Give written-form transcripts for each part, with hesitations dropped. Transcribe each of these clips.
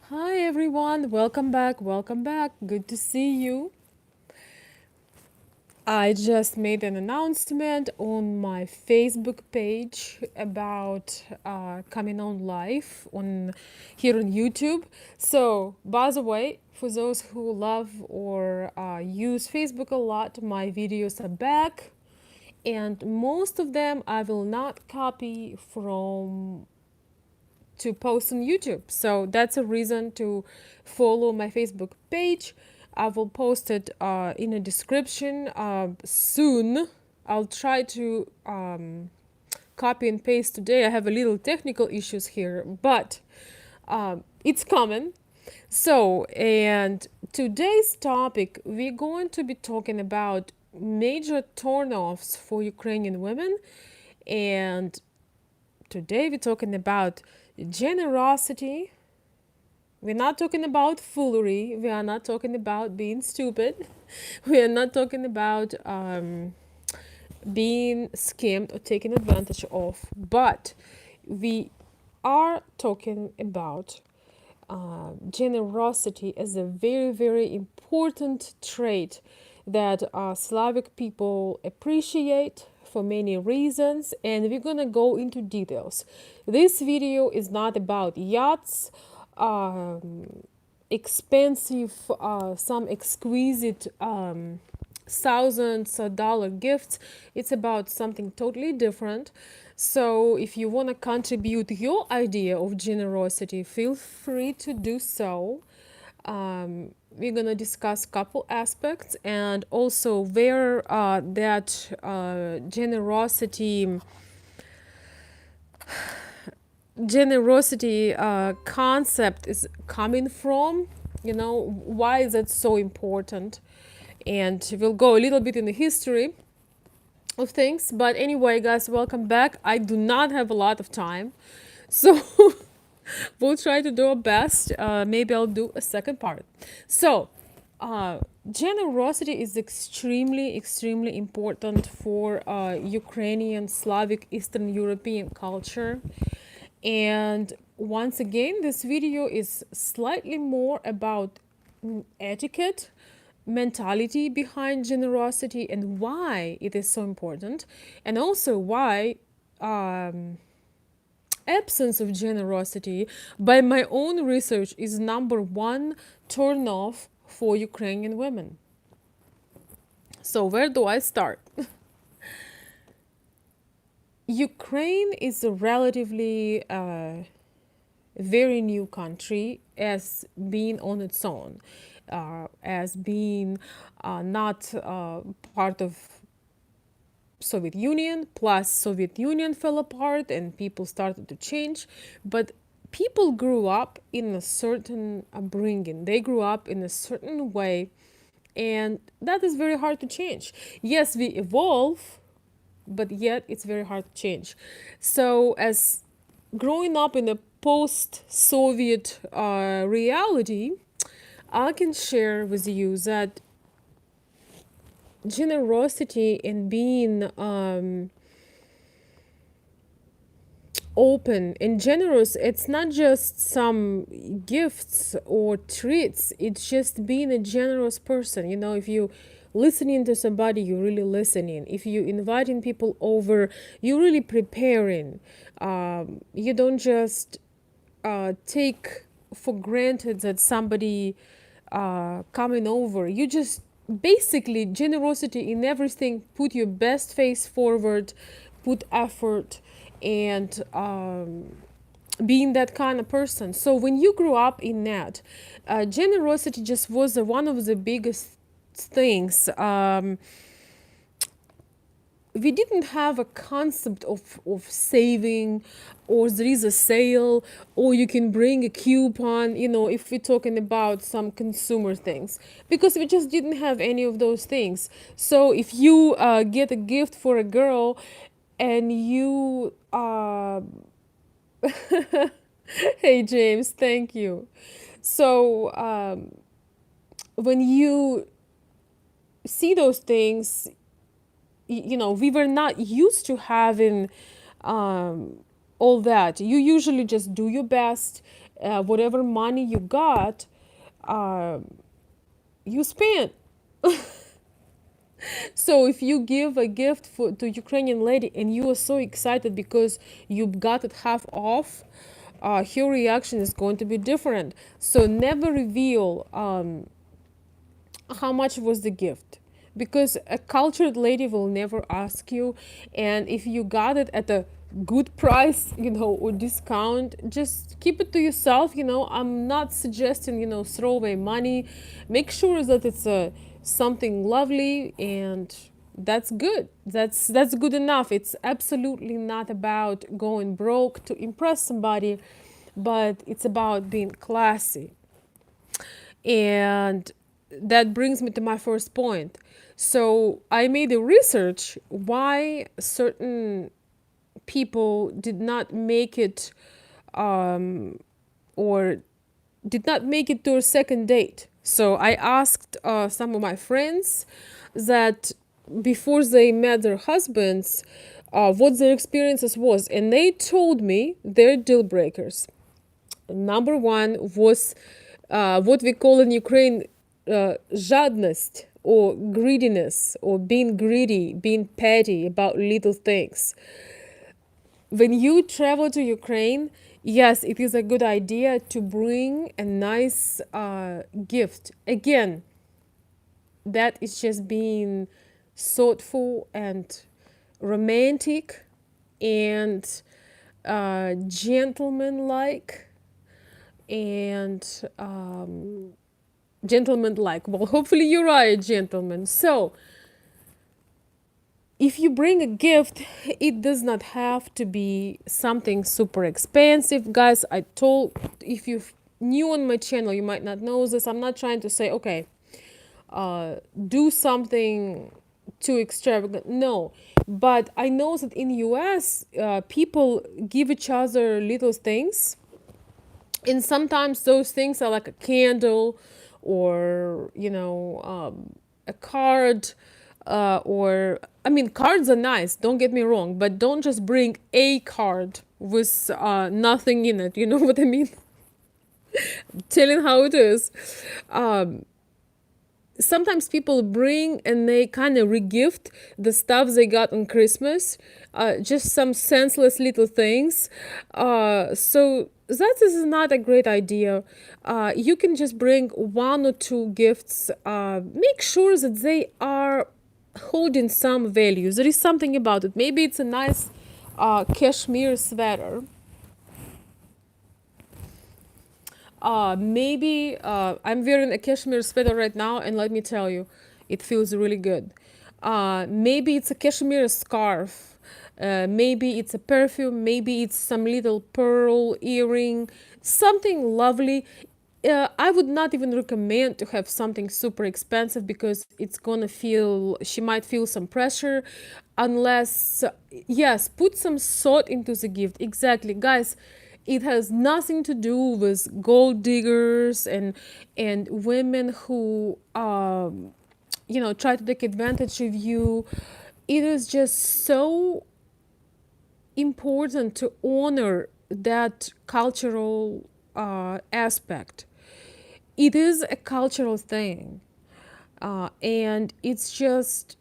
Hi everyone, welcome back, welcome back. Good to see you. I just made an announcement on my Facebook page about coming on live on here on YouTube. So, by the way, for those who love or use Facebook a lot, my videos are back, and most of them I will not copy from to post on YouTube. So that's a reason to follow my Facebook page. I will post it in a description soon. I'll try to copy and paste today. I have a little technical issues here, but it's coming. So, and today's topic, we're going to be talking about major turnoffs for Ukrainian women, and today we're talking about generosity. We're not talking about foolery. We are not talking about being stupid. We are not talking about being scammed or taken advantage of. But we are talking about generosity as a very, very important trait that Slavic people appreciate for many reasons, and we're gonna go into details. This video is not about yachts, expensive, some exquisite thousands of dollar gifts. It's about something totally different. So if you want to contribute your idea of generosity, feel free to do so. We're gonna discuss couple aspects and also where that generosity concept is coming from. You know, why is that so important? And we'll go a little bit in the history of things. But anyway, guys, welcome back. I do not have a lot of time, so we'll try to do our best. Maybe I'll do a second part. So, generosity is extremely, extremely important for Ukrainian, Slavic, Eastern European culture. And once again, this video is slightly more about etiquette, mentality behind generosity, and why it is so important, and also why absence of generosity, by my own research, is number one turn off for Ukrainian women. So where do I start? Ukraine is a relatively very new country as being on its own, as being not part of Soviet Union, plus Soviet Union fell apart and people started to change. But people grew up in a certain upbringing. They grew up in a certain way, and that is very hard to change. Yes, we evolve, but yet it's very hard to change. So, as growing up in a post-Soviet reality, I can share with you that generosity and being open and generous, it's not just some gifts or treats, it's just being a generous person. You know, if you listening to somebody, you're really listening. If you inviting people over, you're really preparing. You don't just take for granted that somebody coming over. You just basically generosity in everything. Put your best face forward, put effort, and being that kind of person. So when you grew up in that, generosity just was one of the biggest things. We didn't have a concept of saving, or there is a sale, or you can bring a coupon, you know, if we're talking about some consumer things, because we just didn't have any of those things. So if you get a gift for a girl and you hey James, thank you. So when you see those things, you know, we were not used to having all that. You usually just do your best, whatever money you got, uh, you spent. So if you give a gift to Ukrainian lady and you are so excited because you got it half off, her reaction is going to be different. So never reveal how much was the gift, because a cultured lady will never ask you. And if you got it at a good price, or discount, just keep it to yourself. I'm not suggesting, throw away money. Make sure that it's something lovely, and that's good. That's good enough. It's absolutely not about going broke to impress somebody, but it's about being classy. And that brings me to my first point. So I made a research why certain people did not make it, or did not make it to a second date. So I asked some of my friends that before they met their husbands, what their experiences was, and they told me their deal breakers. Number one was what we call in Ukraine жадность, or greediness, or being greedy, being petty about little things. When you travel to Ukraine, yes, it is a good idea to bring a nice gift. Again, that is just being thoughtful and romantic and gentleman-like and gentleman-like. Well, hopefully you are a gentleman. So if you bring a gift, it does not have to be something super expensive. Guys, if you're new on my channel, you might not know this. I'm not trying to say, okay, do something too extravagant. No. But I know that in US, people give each other little things. And sometimes those things are like a candle, or, a card, or I mean, cards are nice, don't get me wrong, but don't just bring a card with nothing in it. You know what I mean? Telling how it is. Sometimes people bring and they kind of regift the stuff they got on Christmas, just some senseless little things. So that is not a great idea. You can just bring one or two gifts. Make sure that they are holding some value. There is something about it. Maybe it's a nice cashmere sweater. Maybe I'm wearing a cashmere sweater right now, and let me tell you, it feels really good. Maybe it's a cashmere scarf. Maybe it's a perfume. Maybe it's some little pearl earring, something lovely. I would not even recommend to have something super expensive, because she might feel some pressure unless, yes, put some thought into the gift. Exactly, guys. It has nothing to do with gold diggers and women who try to take advantage of you. It is just so important to honor that cultural aspect. It is a cultural thing, and it just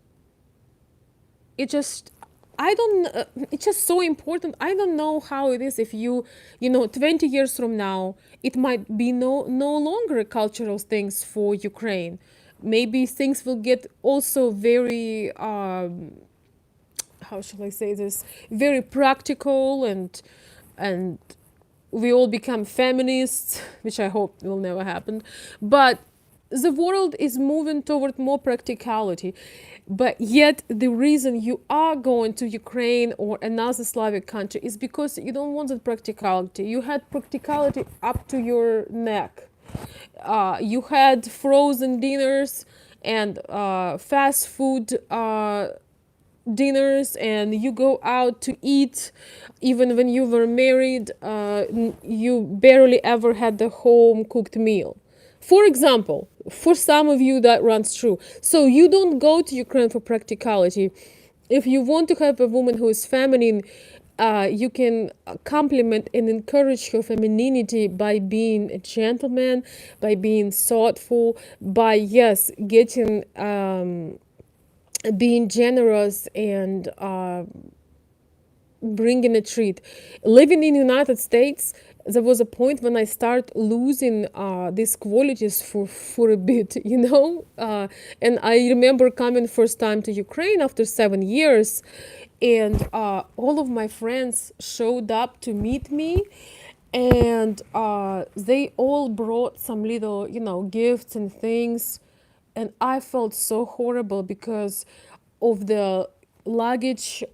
I don't it's just so important. I don't know how it is if 20 years from now, it might be no longer cultural things for Ukraine. Maybe things will get also very how shall I say this, very practical, and we all become feminists, which I hope will never happen. But the world is moving toward more practicality. But yet, the reason you are going to Ukraine or another Slavic country is because you don't want that practicality. You had practicality up to your neck. You had frozen dinners and fast food dinners, and you go out to eat. Even when you were married, you barely ever had the home cooked meal, for example. For some of you that runs true. So you don't go to Ukraine for practicality. If you want to have a woman who is feminine, you can compliment and encourage your femininity by being a gentleman, by being thoughtful, by, yes, getting being generous and bringing a treat. Living in United States, there was a point when I start losing these qualities for a bit, you know. And I remember coming first time to Ukraine after 7 years, and all of my friends showed up to meet me, and they all brought some little, you know, gifts and things, and I felt so horrible because of the luggage.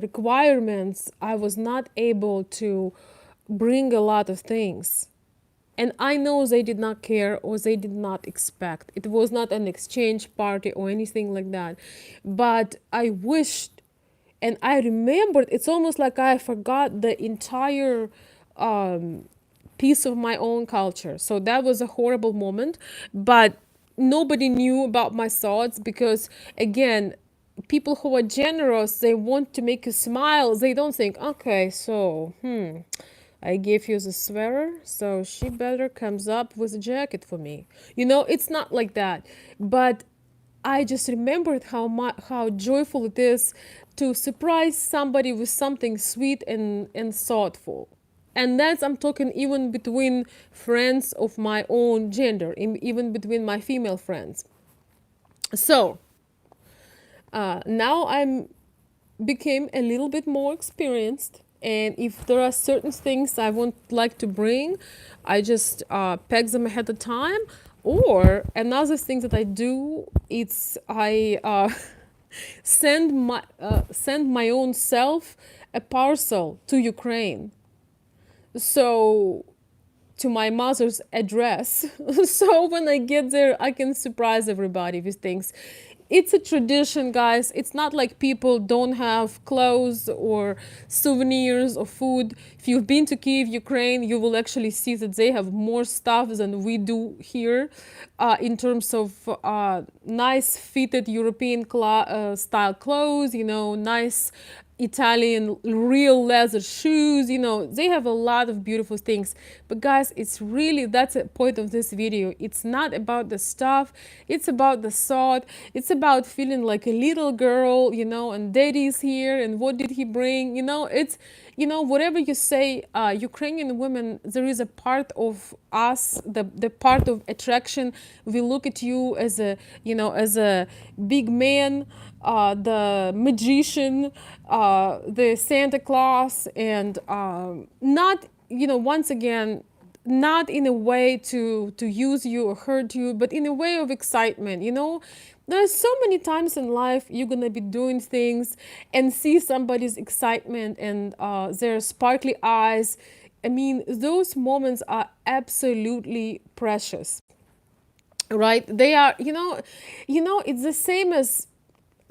Requirements, I was not able to bring a lot of things. And I know they did not care or they did not expect. It was not an exchange party or anything like that. But I wished, and I remembered, it's almost like I forgot the entire piece of my own culture. So that was a horrible moment. But nobody knew about my thoughts because, again, people who are generous, they want to make you smile. They don't think, okay, so, I gave you the sweater, so she better comes up with a jacket for me. You know, it's not like that. But I just remembered how joyful it is to surprise somebody with something sweet and thoughtful. And that's, I'm talking even between friends of my own gender, even between my female friends. So now I'm became a little bit more experienced, and if there are certain things I want like to bring, I just pack them ahead of time. Or another thing that I do, it's I send my own self a parcel to Ukraine, so to my mother's address. So when I get there, I can surprise everybody with things. It's a tradition, guys. It's not like people don't have clothes or souvenirs or food. If you've been to Kiev, Ukraine, you will actually see that they have more stuff than we do here, in terms of nice fitted European style clothes, you know, nice Italian real leather shoes, you know, they have a lot of beautiful things. But guys, it's really, that's the point of this video. It's not about the stuff, it's about the thought. It's about feeling like a little girl, you know, and daddy's here and what did he bring, you know. It's, you know, whatever you say, Ukrainian women, there is a part of us, the part of attraction. We look at you as a, you know, as a big man, the magician, the Santa Claus, and not, you know, once again, not in a way to use you or hurt you, but in a way of excitement, you know. There's so many times in life you're gonna be doing things and see somebody's excitement and their sparkly eyes. I mean, those moments are absolutely precious, right? They are, you know, it's the same as,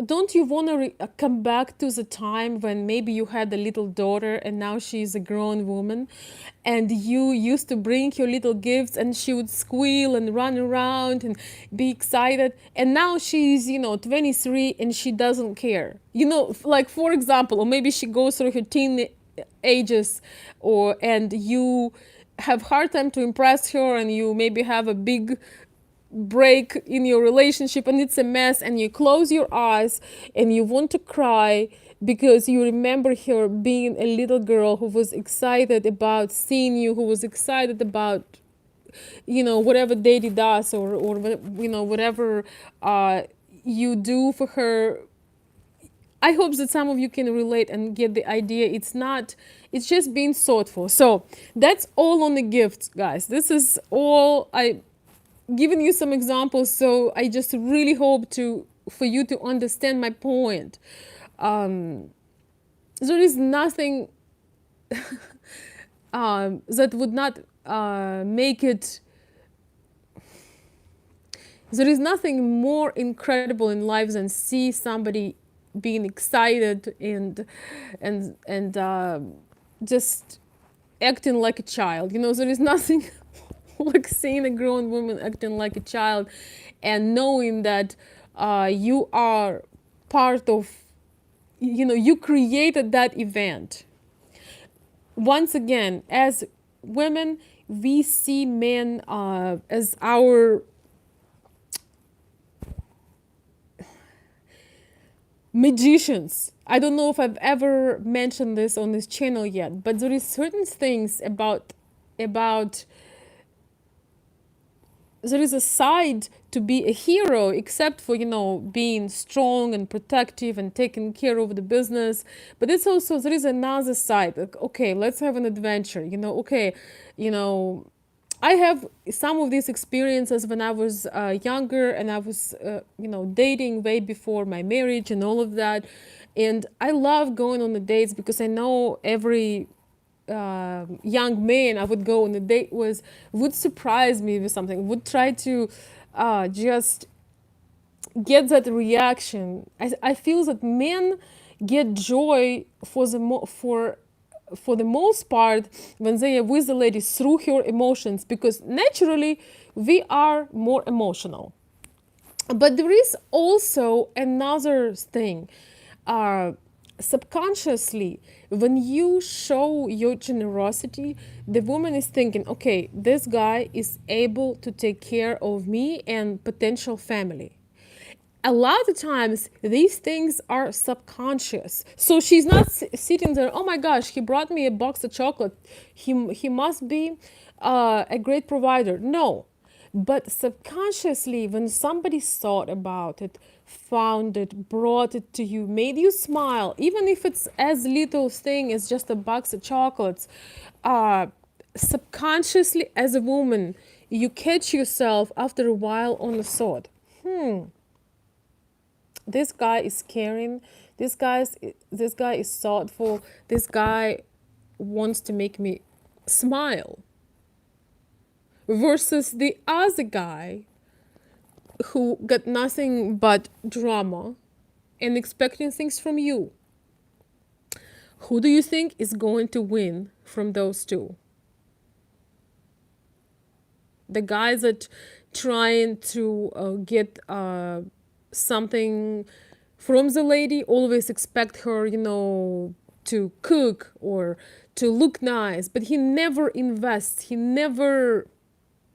don't you want to come back to the time when maybe you had a little daughter and now she's a grown woman, and you used to bring your little gifts and she would squeal and run around and be excited, and now she's, you know, 23 and she doesn't care, you know, like, for example, or maybe she goes through her teen ages, or and you have hard time to impress her, and you maybe have a big break in your relationship and it's a mess, and you close your eyes and you want to cry because you remember her being a little girl who was excited about seeing you, who was excited about, you know, whatever daddy does, or you know, whatever you do for her. I hope that some of you can relate and get the idea. It's not, it's just being thoughtful. So that's all on the gifts, guys. This is all I giving you some examples, so I just really hope for you to understand my point. There is nothing that would not make it. There is nothing more incredible in life than see somebody being excited and just acting like a child. You know, there is nothing like seeing a grown woman acting like a child and knowing that you are part of, you created that event. Once again, as women, we see men as our magicians. I don't know if I've ever mentioned this on this channel yet, but there is certain things about there is a side to be a hero, except for, being strong and protective and taking care of the business. But it's also, there is another side, like, okay, let's have an adventure, okay, you know I have some of these experiences when I was younger, and I was dating way before my marriage and all of that. And I love going on the dates because I know every young man I would go on a date with would surprise me with something, would try to just get that reaction. I feel that men get joy for the most part when they are with the lady through her emotions, because naturally we are more emotional. But there is also another thing. Uh, Subconsciously, when you show your generosity, the woman is thinking, okay, this guy is able to take care of me and potential family. A lot of times these things are subconscious, so she's not sitting there, oh my gosh, he brought me a box of chocolate, he must be a great provider. No, but subconsciously, when somebody thought about it, found it, brought it to you, made you smile, even if it's as little thing as just a box of chocolates, uh, subconsciously as a woman, you catch yourself after a while on the thought, this guy is caring, this guy is thoughtful, this guy wants to make me smile, versus the other guy who got nothing but drama and expecting things from you. Who do you think is going to win from those two? The guy that trying to get something from the lady, always expect her, to cook or to look nice, but he never invests.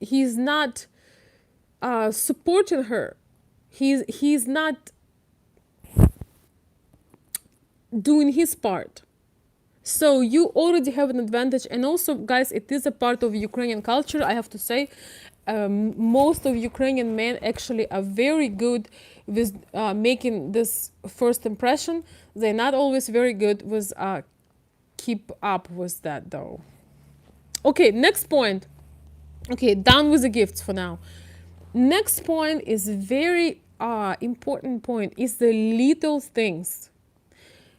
He's not supporting her. He's not doing his part. So you already have an advantage. And also, guys, it is a part of Ukrainian culture, I have to say. Most of Ukrainian men actually are very good with making this first impression. They're not always very good with keep up with that, though. Okay, next point. Okay, done with the gifts for now. Next point is very important point, is the little things.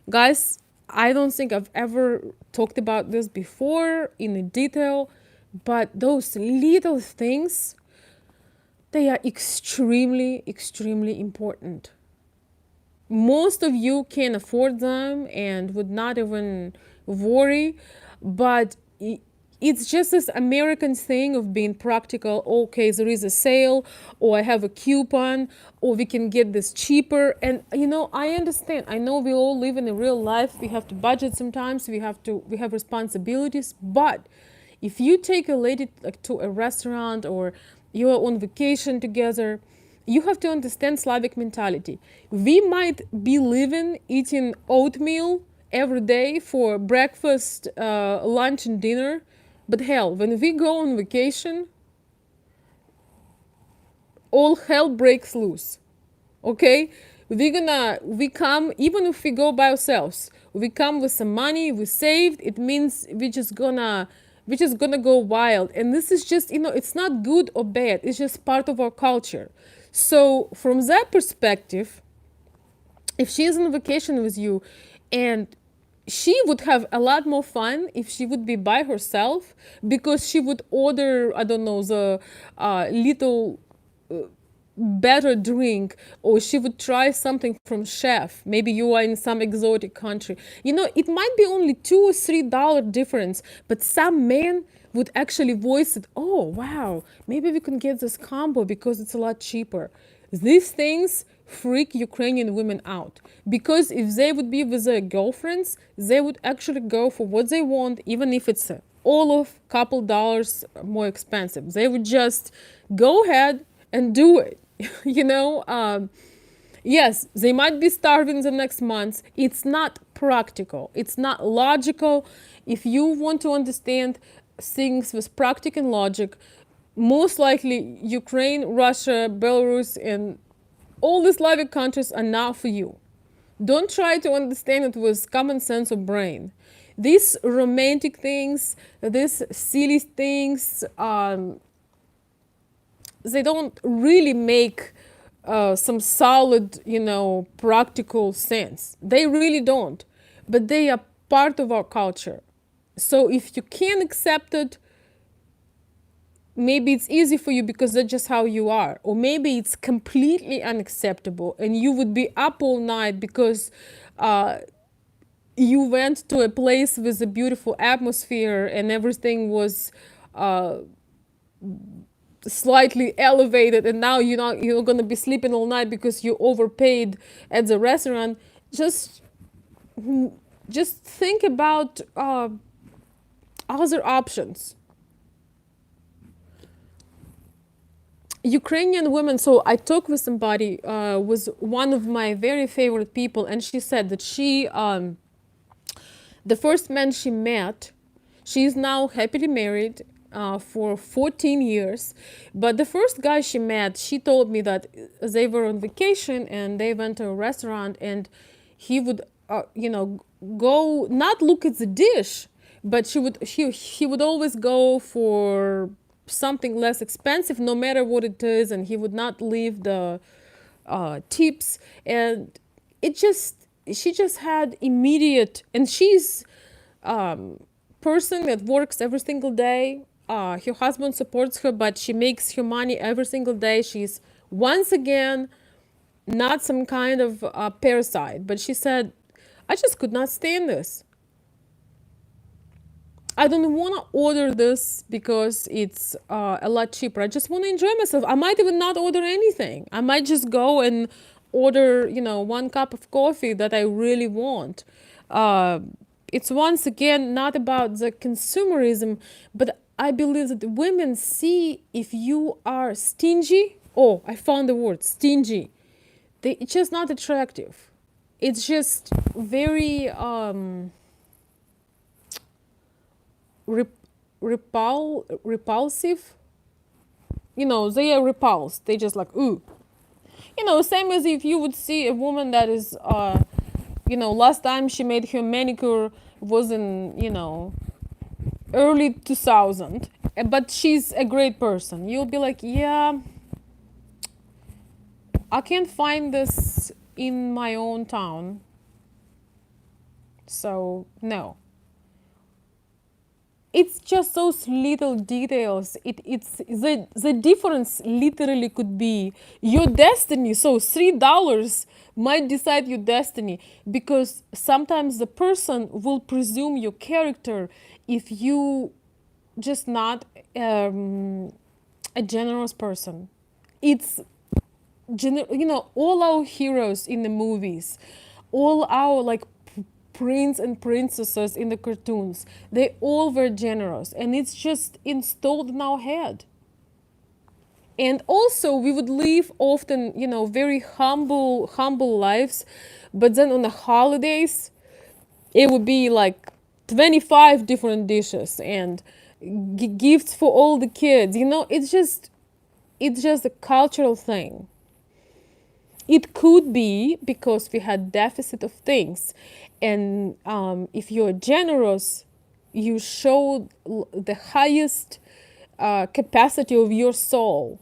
Guys, I don't think I've ever talked about this before in detail, but those little things, they are extremely, extremely important. Most of you can afford them and would not even worry, but it's just this American thing of being practical. Okay, there is a sale, or I have a coupon, or we can get this cheaper. And I understand. I know we all live in a real life. We have to budget sometimes. We have responsibilities. But if you take a lady like to a restaurant, or you're on vacation together, you have to understand Slavic mentality. We might be eating oatmeal every day for breakfast, lunch, and dinner. But hell, when we go on vacation, all hell breaks loose. Okay? We come, even if we go by ourselves, we come with some money, we saved, it means we're just gonna go wild. And this is just, it's not good or bad, it's just part of our culture. So from that perspective, if she is on vacation with you, and she would have a lot more fun if she would be by herself, because she would order, I don't know, the little better drink, or she would try something from chef. Maybe you are in some exotic country, it might be only $2 or $3 difference, but some men would actually voice it, oh wow, maybe we can get this combo because it's a lot cheaper. These things freak Ukrainian women out. Because if they would be with their girlfriends, they would actually go for what they want, even if it's all of couple dollars more expensive. They would just go ahead and do it. you know, yes, they might be starving the next month. It's not practical. It's not logical. If you want to understand things with practical and logic, most likely Ukraine, Russia, Belarus, and all the Slavic countries are not for you. Don't try to understand it with common sense or brain. These romantic things, these silly things, they don't really make some solid, practical sense. They really don't. But they are part of our culture. So if you can't accept it, maybe it's easy for you because that's just how you are. Or maybe it's completely unacceptable and you would be up all night because you went to a place with a beautiful atmosphere and everything was slightly elevated, and now you're gonna be sleeping all night because you overpaid at the restaurant. Just think about other options. Ukrainian women. So I talked with somebody, was one of my very favorite people, and she said that the first man she met, she's now happily married for 14 years. But the first guy she met, she told me that they were on vacation and they went to a restaurant, and he would, go not look at the dish, but he would always go for something less expensive, no matter what it is, and he would not leave the tips. And she just had immediate, and she's person that works every single day. Her husband supports her, but she makes her money every single day. She's once again not some kind of parasite, but she said, I just could not stand this. I don't want to order this because it's a lot cheaper. I just want to enjoy myself. I might even not order anything. I might just go and order, one cup of coffee that I really want. It's once again not about the consumerism, but I believe that women see if you are stingy. Oh, I found the word stingy. It's just not attractive. It's just very repulsive. They are repulsed. They just like, ooh. Same as if you would see a woman that is, last time she made her manicure was in, early 2000, but she's a great person. You'll be like, yeah, I can't find this in my own town. So, no. It's just those little details. It's the difference literally could be your destiny. So $3 might decide your destiny, because sometimes the person will presume your character if you just not a generous person. It's all our heroes in the movies, all our like prince and princesses in the cartoons, they all were generous, and it's just installed in our head. And also we would live often, very humble lives, but then on the holidays it would be like 25 different dishes and gifts for all the kids. It's just a cultural thing. It could be because we had deficit of things, and if you're generous, you show the highest capacity of your soul,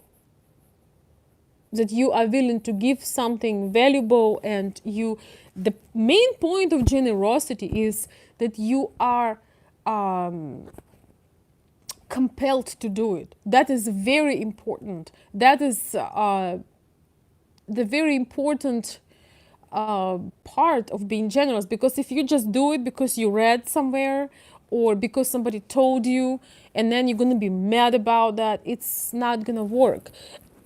that you are willing to give something valuable, and the main point of generosity is that you are compelled to do it. That is very important. That is the very important part of being generous, because if you just do it because you read somewhere or because somebody told you, and then you're going to be mad about that, it's not going to work.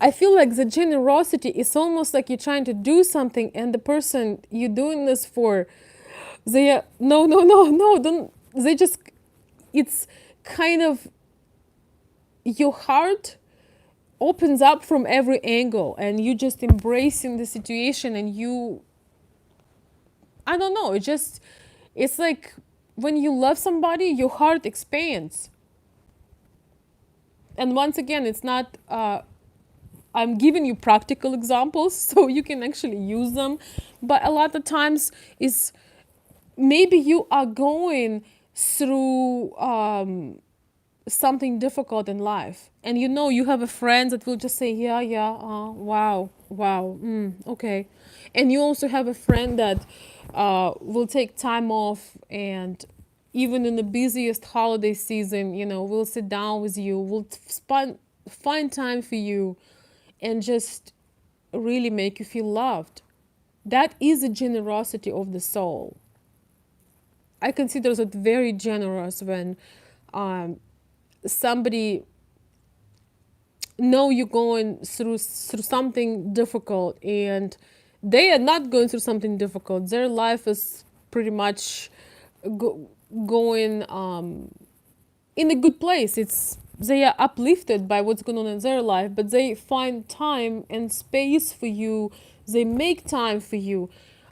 I feel like the generosity is almost like you're trying to do something, and the person you're doing this for, they are, no, no, no, no, don't, they just, it's kind of, your heart opens up from every angle and you just embracing the situation, and you, I don't know, it just, it's like when you love somebody, your heart expands. And once again, it's not, I'm giving you practical examples so you can actually use them. But a lot of times is, maybe you are going through something difficult in life, and you know you have a friend that will just say, yeah, yeah, wow, wow, okay. And you also have a friend that will take time off, and even in the busiest holiday season, you know, will sit down with you, will find time for you, and just really make you feel loved. That is a generosity of the soul. I consider that very generous when um, somebody know you're going through something difficult, and they are not going through something difficult. Their life is pretty much going in a good place. It's, they are uplifted by what's going on in their life, but they find time and space for you. They make time for you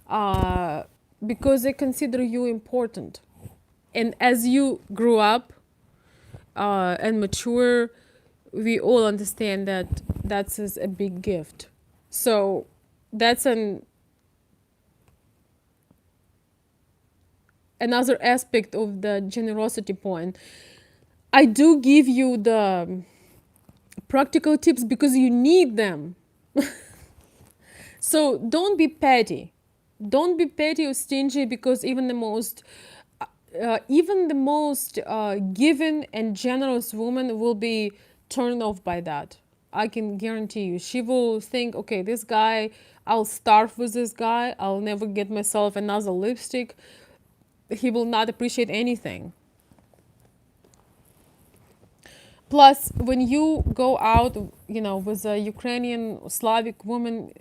uh, because they consider you important. And as you grow up and mature, we all understand that that's a big gift. So that's another aspect of the generosity point. I do give you the practical tips because you need them. So don't be petty. Don't be petty or stingy, because even the most given and generous woman will be turned off by that. I can guarantee you. She will think, okay, this guy, I'll starve with this guy. I'll never get myself another lipstick. He will not appreciate anything. Plus, when you go out, you know, with a Ukrainian Slavic woman,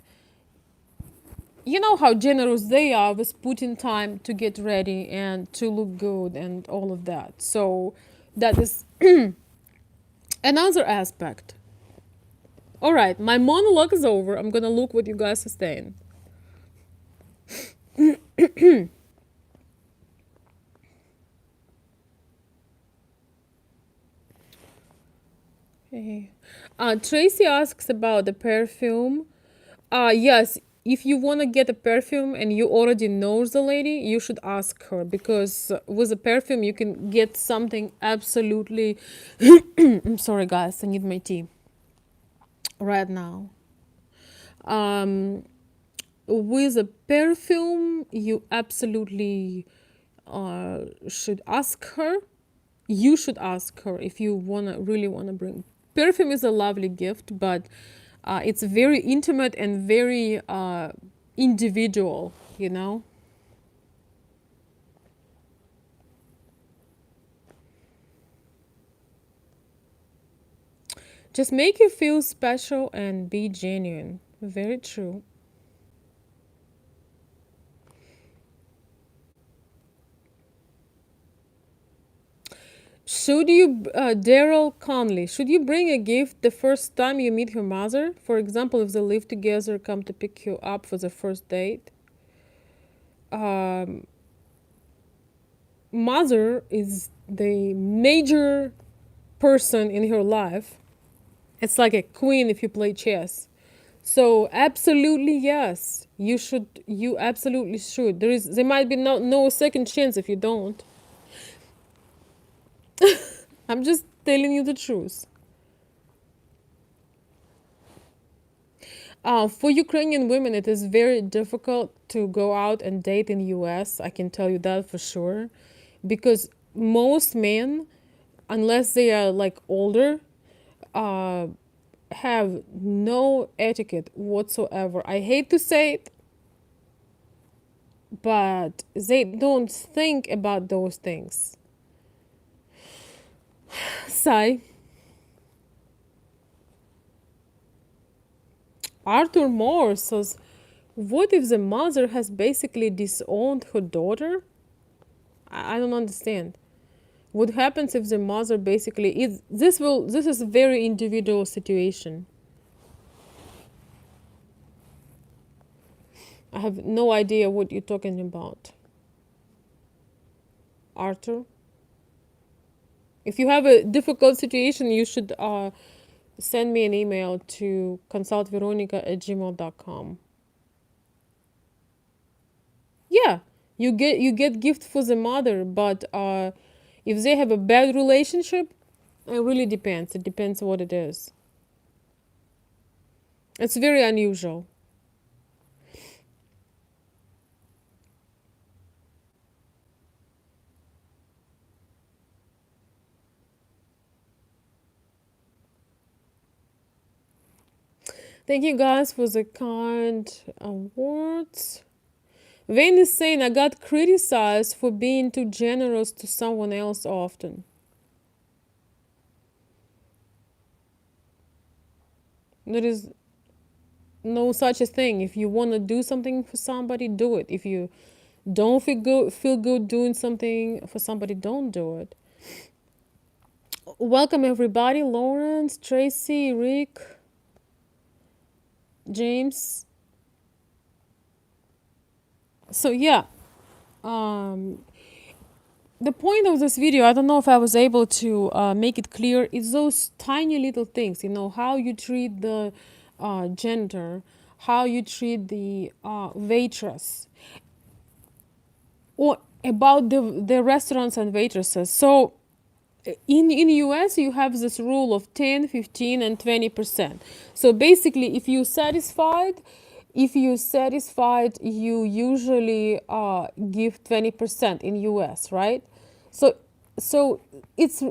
you know how generous they are with putting time to get ready and to look good and all of that. So that is another aspect. All right, my monologue is over. I'm gonna look what you guys are saying. Okay. Tracy asks about the perfume. Yes, if you want to get a perfume and you already know the lady, you should ask her, because with a perfume you can get something absolutely. I'm sorry, guys, I need my tea right now. Um, with a perfume, you absolutely should ask her. You should ask her if you really wanna bring. Perfume is a lovely gift, but it's very intimate and very individual. You know. Just make you feel special and be genuine. Very true. Should you, Daryl Conley, should you bring a gift the first time you meet her mother? For example, if they live together, come to pick you up for the first date. Um, Mother is the major person in her life. It's like a queen if you play chess. So absolutely yes, you should. You absolutely should. There might be no second chance if you don't. I'm just telling you the truth. For Ukrainian women, it is very difficult to go out and date in US. I can tell you that for sure, because most men, unless they are like older, uh, have no etiquette whatsoever. I hate to say it, but they don't think about those things. Sigh. Arthur Moore says, what if the mother has basically disowned her daughter? I don't understand. What happens if the mother basically is this is a very individual situation. I have no idea what you're talking about. Arthur, if you have a difficult situation, you should send me an email to consultveronica@gmail.com. Yeah, you get gift for the mother, but if they have a bad relationship, it really depends. It depends what it is. It's very unusual. Thank you guys for the kind words. Wayne is saying I got criticized for being too generous to someone else often. There is no such a thing. If you want to do something for somebody, do it. If you don't feel good doing something for somebody, don't do it. Welcome everybody. Lawrence, Tracy, Rick, James. So yeah, um, the point of this video, I don't know if I was able to make it clear, is those tiny little things, how you treat the janitor, how you treat the waitress, or about the restaurants and waitresses. So in US you have this rule of 10, 15 and 20%. So basically if you satisfied you usually give 20% in US, right? So so it's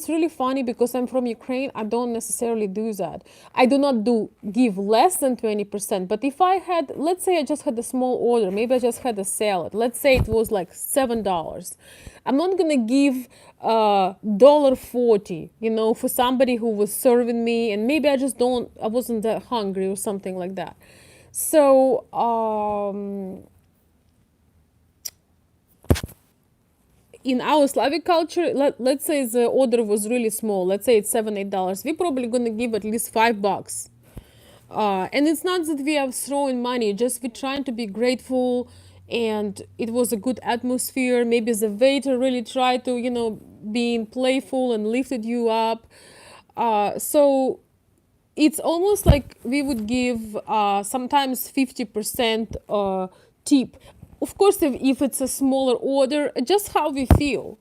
really funny because I'm from Ukraine. I don't necessarily do that. I do not do give less than 20%. But if I had, let's say I just had a small order, maybe I just had a salad. Let's say it was like $7. I'm not gonna give $1.40, for somebody who was serving me, and maybe I wasn't that hungry or something like that. So in our Slavic culture, let's say the order was really small. Let's say it's $7, $8. We're probably gonna give at least $5. And it's not that we are throwing money, just we're trying to be grateful, and it was a good atmosphere. Maybe the waiter really tried to, being playful and lifted you up. So it's almost like we would give sometimes 50% tip. Of course, if it's a smaller order, just how we feel.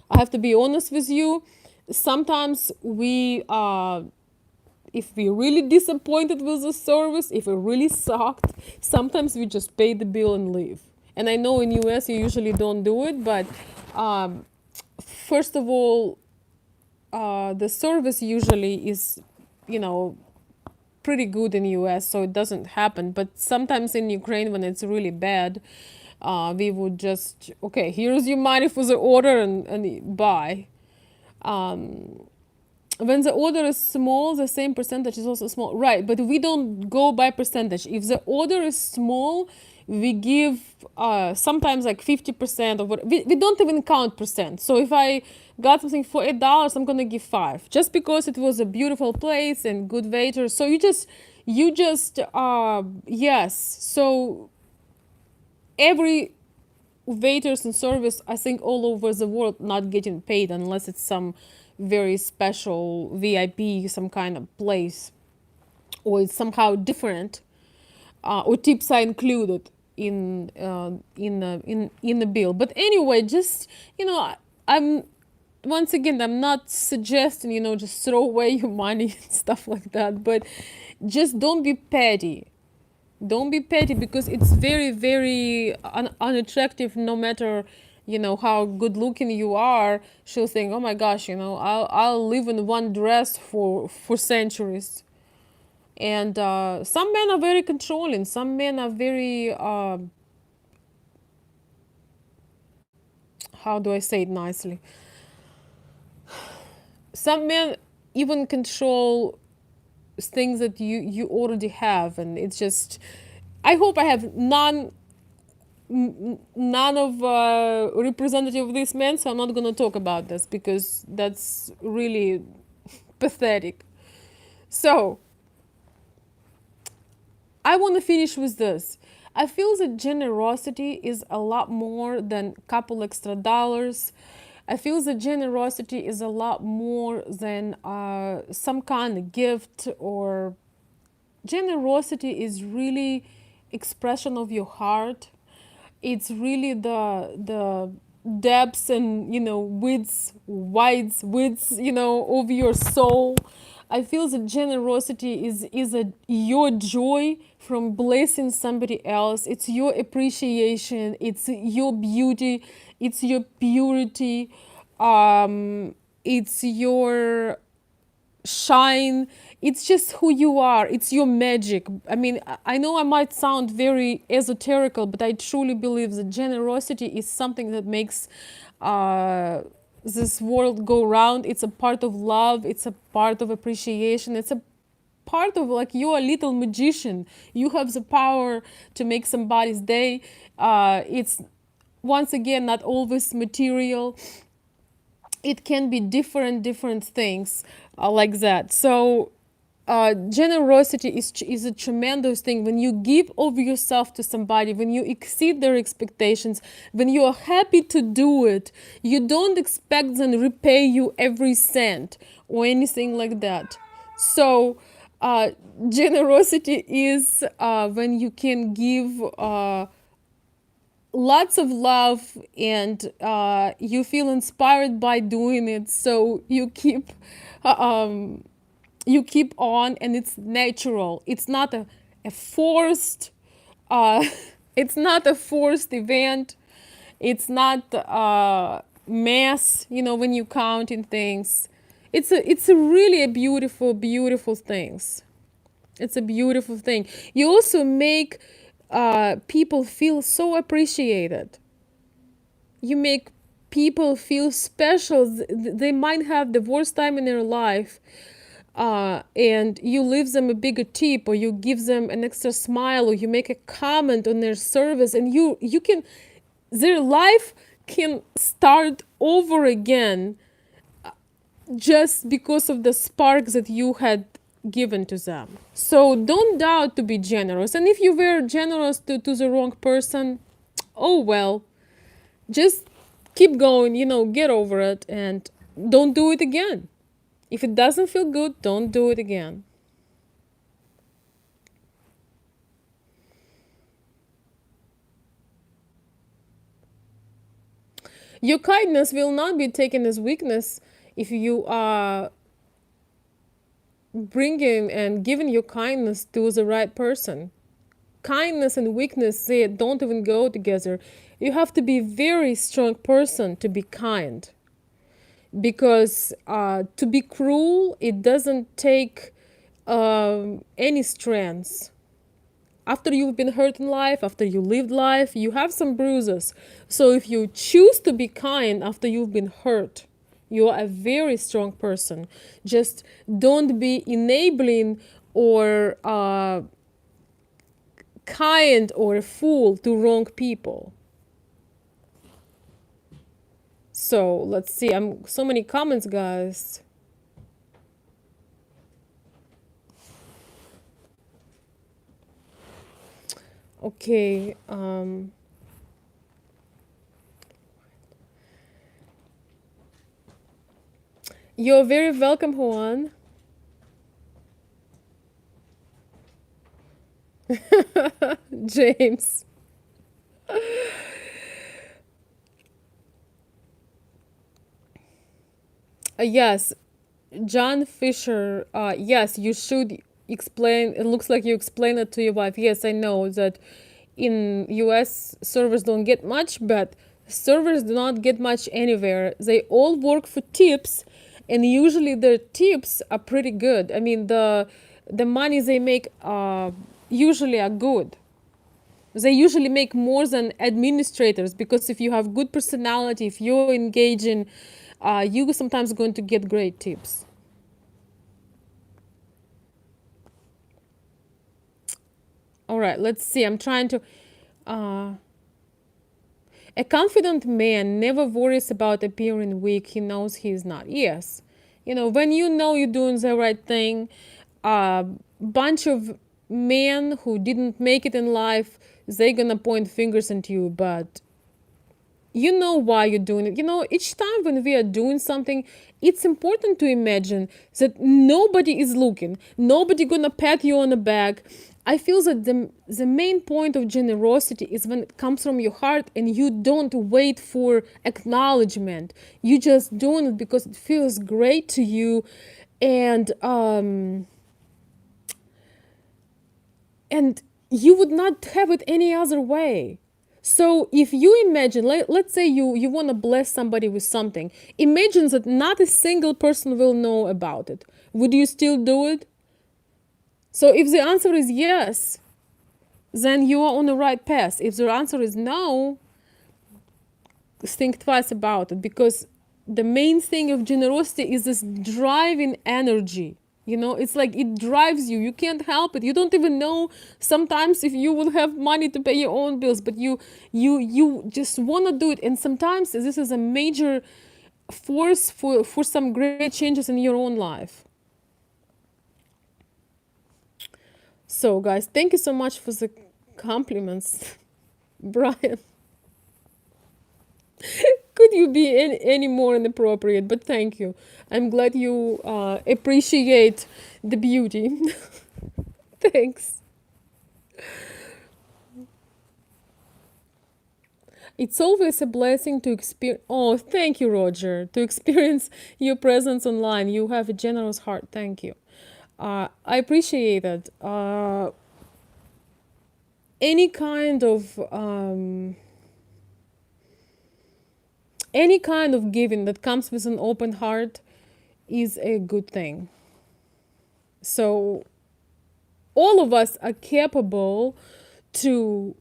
I have to be honest with you. Sometimes if we're really disappointed with the service, if it really sucked, sometimes we just pay the bill and leave. And I know in US you usually don't do it, but first of all, the service usually is, pretty good in US, so it doesn't happen. But sometimes in Ukraine, when it's really bad, we would just, okay, here's your money for the order and buy. When the order is small, the same percentage is also small. Right, but we don't go by percentage. If the order is small, we give sometimes like 50% of what, we don't even count percent. So if I got something for $8, I'm gonna give 5, just because it was a beautiful place and good waiter. So yes. So every waiters and service, I think all over the world, not getting paid unless it's some very special VIP, some kind of place, or it's somehow different, or tips are included in the bill. But anyway, just I'm once again, I'm not suggesting just throw away your money and stuff like that, but just don't be petty. Don't be petty, because it's very, very unattractive. No matter how good looking you are, she'll think, oh my gosh, I'll live in one dress for centuries. And some men are very controlling. Some men are very how do I say it nicely? Some men even control things that you already have, and it's just, I hope I have none of representative of this man, so I'm not gonna talk about this because that's really pathetic. So I want to finish with this. I feel that generosity is a lot more than couple extra dollars. I feel that generosity is a lot more than some kind of gift, or generosity is really expression of your heart. It's really the depths and widths, widths, of your soul. I feel that generosity is a your joy from blessing somebody else. It's your appreciation, it's your beauty, it's your purity, it's your shine. It's just who you are, it's your magic. I mean, I know I might sound very esoterical, but I truly believe that generosity is something that makes this world go round. It's a part of love, it's a part of appreciation, it's a part of, like, you're a little magician. You have the power to make somebody's day. It's once again not always material, it can be different things, like that. So generosity is a tremendous thing. When you give of yourself to somebody, when you exceed their expectations, when you are happy to do it, you don't expect them to repay you every cent or anything like that. So generosity is when you can give lots of love, and you feel inspired by doing it, so you keep on, and it's natural. It's not a forced uh, it's not a forced event. It's not mass, when you count in things. It's a really a beautiful things. It's a beautiful thing. You also make people feel so appreciated. You make people feel special. They might have the worst time in their life, and you leave them a bigger tip, or you give them an extra smile, or you make a comment on their service, and you can, their life can start over again, just because of the spark that you had given to them. So don't doubt to be generous. And if you were generous to the wrong person, oh well, just keep going, get over it, and don't do it again. If it doesn't feel good, don't do it again. Your kindness will not be taken as weakness if you are bringing and giving your kindness to the right person. Kindness and weakness, they don't even go together. You have to be a very strong person to be kind, because to be cruel, it doesn't take any strength. After you've been hurt in life, after you lived life, you have some bruises. So if you choose to be kind after you've been hurt, you are a very strong person. Just don't be enabling or kind or a fool to wrong people. So let's see. I'm so many comments, guys. Okay. You're very welcome, Juan. James. Yes, John Fisher. Yes, you should explain. It looks like you explain it to your wife. Yes, I know that in US servers don't get much, but servers do not get much anywhere. They all work for tips, and usually their tips are pretty good. I mean, the money they make usually are good. They usually make more than administrators, because if you have good personality, if you're engaging, you sometimes going to get great tips. All right, let's see. I'm trying to. Uh, a confident man never worries about appearing weak. He knows he is not. Yes. You know, when you know you're doing the right thing, a bunch of men who didn't make it in life, they're gonna point fingers at you, but you know why you're doing it. You know, each time when we are doing something, it's important to imagine that nobody is looking, nobody gonna pat you on the back. I feel that the main point of generosity is when it comes from your heart and you don't wait for acknowledgement. You just doing it because it feels great to you, and and you would not have it any other way. So if you imagine, let's say you want to bless somebody with something, imagine that not a single person will know about it. Would you still do it? So if the answer is yes, then you are on the right path. If the answer is no, think twice about it, because the main thing of generosity is this driving energy. You know, it's like it drives you. You can't help it. You don't even know sometimes if you will have money to pay your own bills, but you just want to do it. And sometimes this is a major force for some great changes in your own life. So guys, thank you so much for the compliments. Brian, could you be any more inappropriate? But thank you. I'm glad you appreciate the beauty. Thanks. It's always a blessing to experience. Oh, thank you, Roger. To experience your presence online. You have a generous heart. Thank you. I appreciate it. Any kind of giving that comes with an open heart is a good thing. So all of us are capable to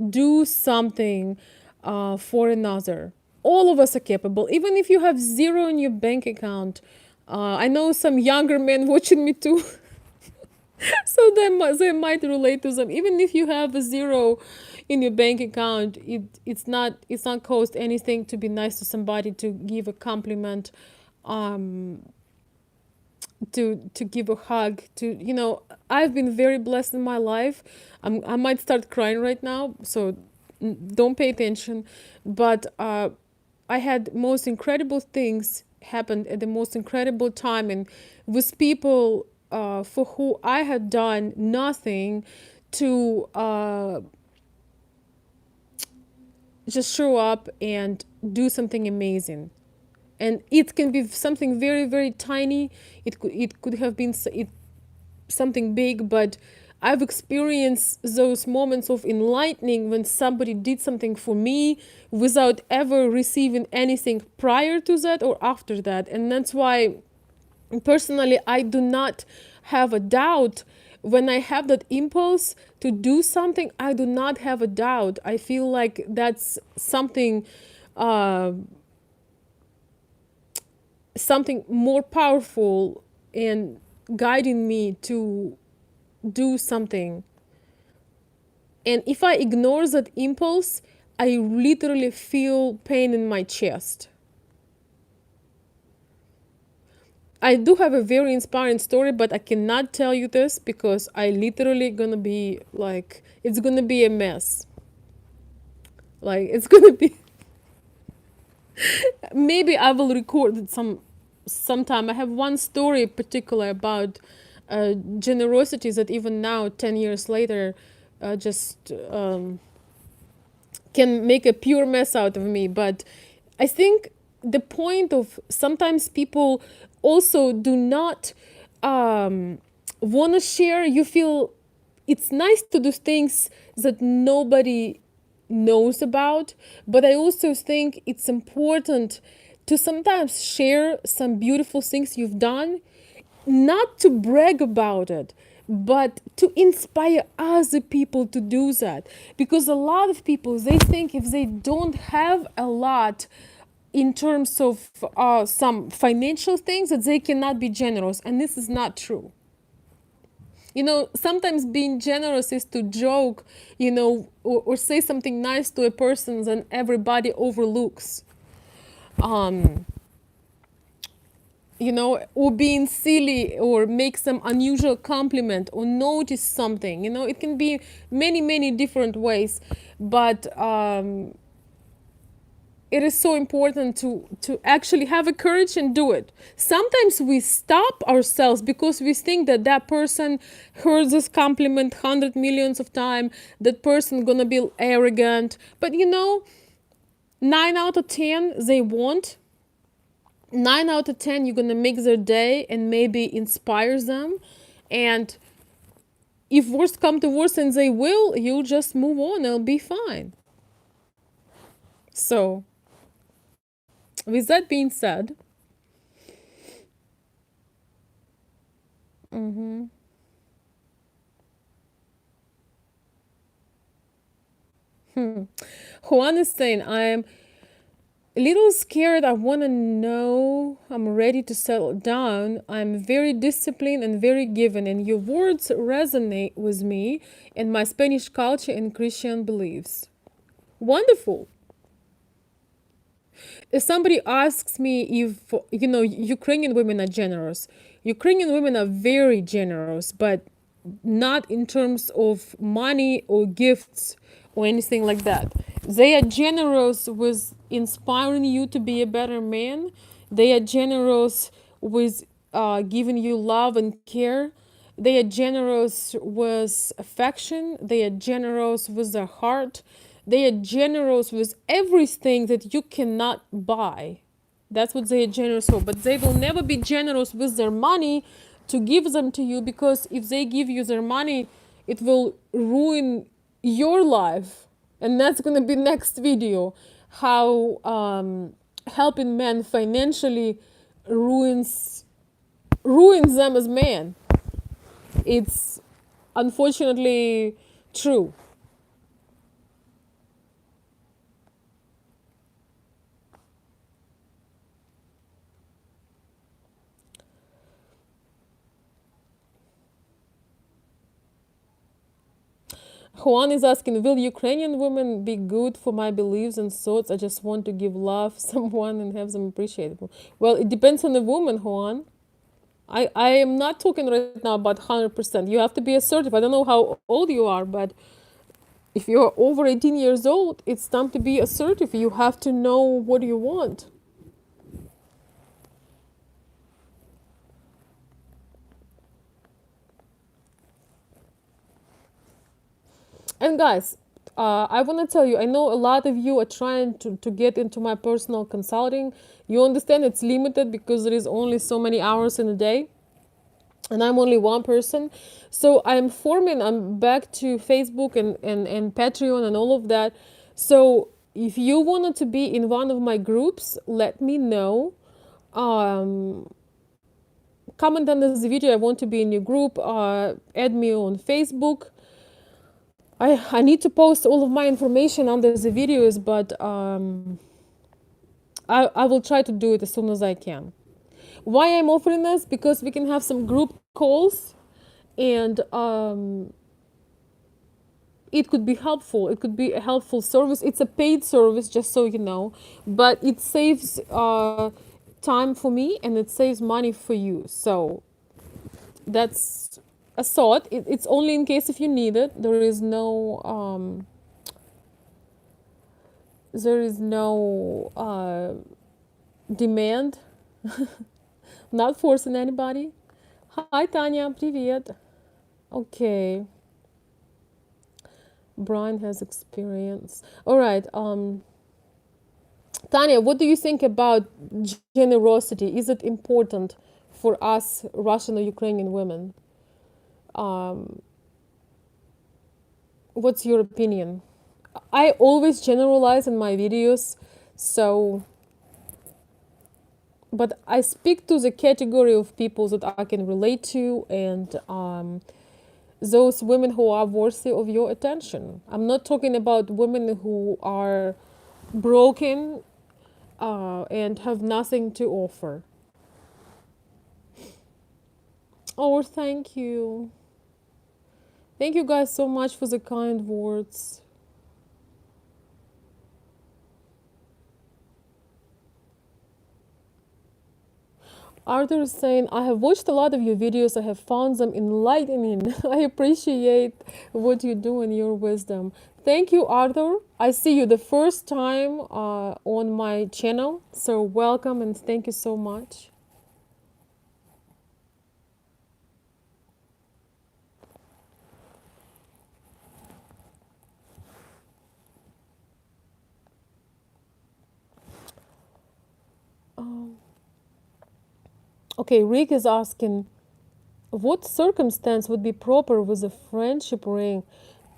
do something for another. All of us are capable, even if you have zero in your bank account. I know some younger men watching me too, so they might relate to them. Even if you have a zero in your bank account, it's not cost anything to be nice to somebody, to give a compliment, um, to give a hug, to, I've been very blessed in my life. I might start crying right now, so don't pay attention, but I had most incredible things happened at the most incredible time, and with people for who I had done nothing to just show up and do something amazing. And it can be something very, very tiny. It could have been something big, but I've experienced those moments of enlightening when somebody did something for me without ever receiving anything prior to that or after that. And that's why personally I do not have a doubt when I have that impulse to do something. I do not have a doubt. I feel like that's something more powerful and guiding me to do something. And if I ignore that impulse, I literally feel pain in my chest. I do have a very inspiring story, but I cannot tell you this because I literally gonna be like, it's gonna be a mess. Like, it's gonna be, maybe I will record it sometime. I have one story particular about generosity that even now, 10 years later, just can make a pure mess out of me. But I think the point of sometimes people also do not want to share. You feel it's nice to do things that nobody knows about, but I also think it's important to sometimes share some beautiful things you've done, not to brag about it, but to inspire other people to do that. Because a lot of people, they think if they don't have a lot in terms of some financial things, that they cannot be generous, and this is not true. You know, sometimes being generous is to joke, or say something nice to a person and everybody overlooks. Um, or being silly or make some unusual compliment or notice something. It can be many, many different ways, but it is so important to actually have a courage and do it. Sometimes we stop ourselves because we think that that person heard this compliment 100 millions of time, that person gonna be arrogant, but 9 out of 10 they won't. 9 out of 10 you're gonna make their day and maybe inspires them. And if worst come to worst and they will, you'll just move on, it'll be fine. So with that being said, Juan is saying, I'm a little scared. I want to know I'm ready to settle down. I'm very disciplined and very given, and your words resonate with me and my Spanish culture and Christian beliefs. Wonderful. If somebody asks me if, Ukrainian women are generous, Ukrainian women are very generous, but not in terms of money or gifts or anything like that. They are generous with inspiring you to be a better man. They are generous with giving you love and care. They are generous with affection. They are generous with their heart. They are generous with everything that you cannot buy. That's what they are generous for. But they will never be generous with their money to give them to you, because if they give you their money, it will ruin your life. And that's going to be next video, how helping men financially ruins them as men. It's unfortunately true. Juan is asking, will Ukrainian women be good for my beliefs and thoughts? I just want to give love someone and have them appreciated. Well, it depends on the woman, Juan. I am not talking right now about 100%. You have to be assertive. I don't know how old you are, but if you're over 18 years old, it's time to be assertive. You have to know what you want. And guys, I want to tell you, I know a lot of you are trying to get into my personal consulting. You understand it's limited because there is only so many hours in a day, and I'm only one person. So I'm back to Facebook and Patreon and all of that. So if you wanted to be in one of my groups, let me know. Um, Comment under the video, I want to be in your group. Add me on Facebook. I need to post all of my information under the videos, but I will try to do it as soon as I can. Why I'm offering this? Because we can have some group calls, and it could be helpful. It could be a helpful service. It's a paid service, just so you know, but it saves time for me and it saves money for you. So that's a thought. It's only in case if you need it. There is no demand. Not forcing anybody. Hi Tanya, привет. Okay. Brian has experience. All right. Tanya, what do you think about generosity? Is it important for us Russian or Ukrainian women? Um, what's your opinion? I always generalize in my videos, so but I speak to the category of people that I can relate to, and those women who are worthy of your attention. I'm not talking about women who are broken and have nothing to offer. Oh, thank you. Thank you guys so much for the kind words. Arthur is saying, I have watched a lot of your videos. I have found them enlightening. I appreciate what you do and your wisdom. Thank you, Arthur. I see you the first time on my channel. So welcome and thank you so much. Um, okay, Rick is asking, what circumstance would be proper with a friendship ring?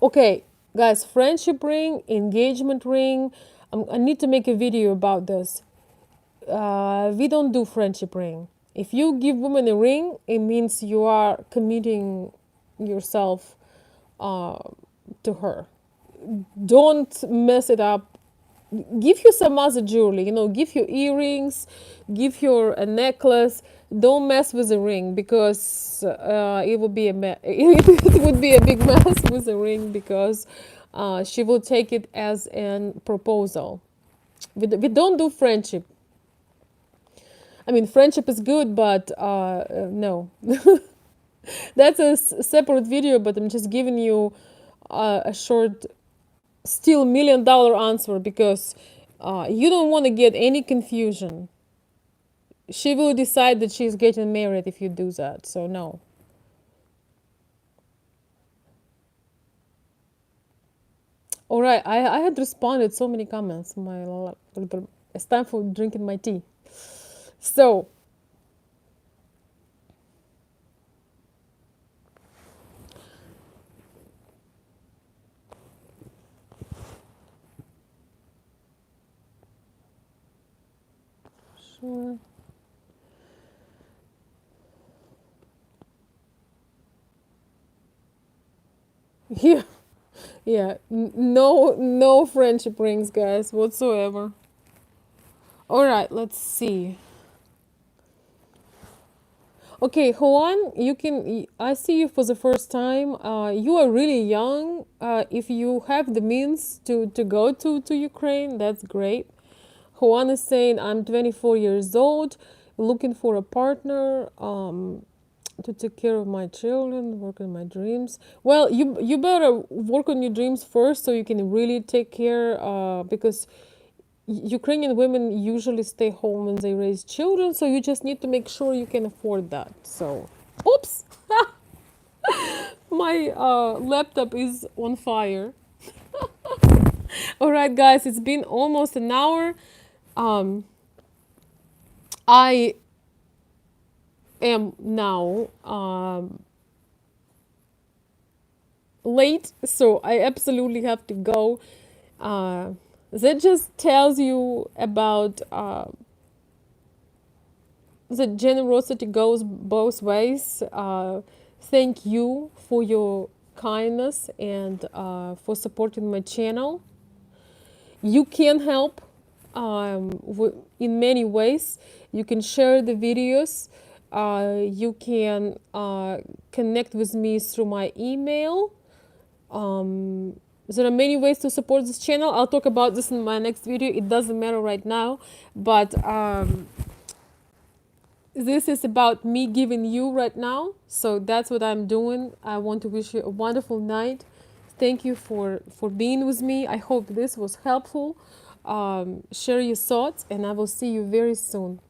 Okay, guys, friendship ring, engagement ring. I need to make a video about this. We don't do friendship ring. If you give women a ring, it means you are committing yourself uh, to her. Don't mess it up. Give her some other jewelry, give your earrings, give her a necklace. Don't mess with the ring because it would be it would be a big mess with the ring because she will take it as an proposal. We don't do friendship. I mean, friendship is good, but no. That's a separate video, but I'm just giving you a short, still $1 million answer because you don't want to get any confusion. She will decide that she's getting married if you do that, so no. All right, I had responded so many comments. It's time for drinking my tea. So, sure. Yeah, yeah. No friendship rings, guys, whatsoever. All right, let's see. Okay, Juan, I see you for the first time. You are really young. If you have the means to go to Ukraine, that's great. Juan is saying, I'm 24 years old, looking for a partner to take care of my children, work on my dreams. Well, you better work on your dreams first so you can really take care because Ukrainian women usually stay home when they raise children, so you just need to make sure you can afford that. So, oops, my laptop is on fire. All right, guys, it's been almost an hour. Um, I am now late, so I absolutely have to go. That just tells you about the generosity goes both ways. Thank you for your kindness and for supporting my channel. You can help in many ways. You can share the videos. You can connect with me through my email. There are many ways to support this channel. I'll talk about this in my next video. It doesn't matter right now, but this is about me giving you right now. So that's what I'm doing. I want to wish you a wonderful night. Thank you for being with me. I hope this was helpful. Share your thoughts, and I will see you very soon.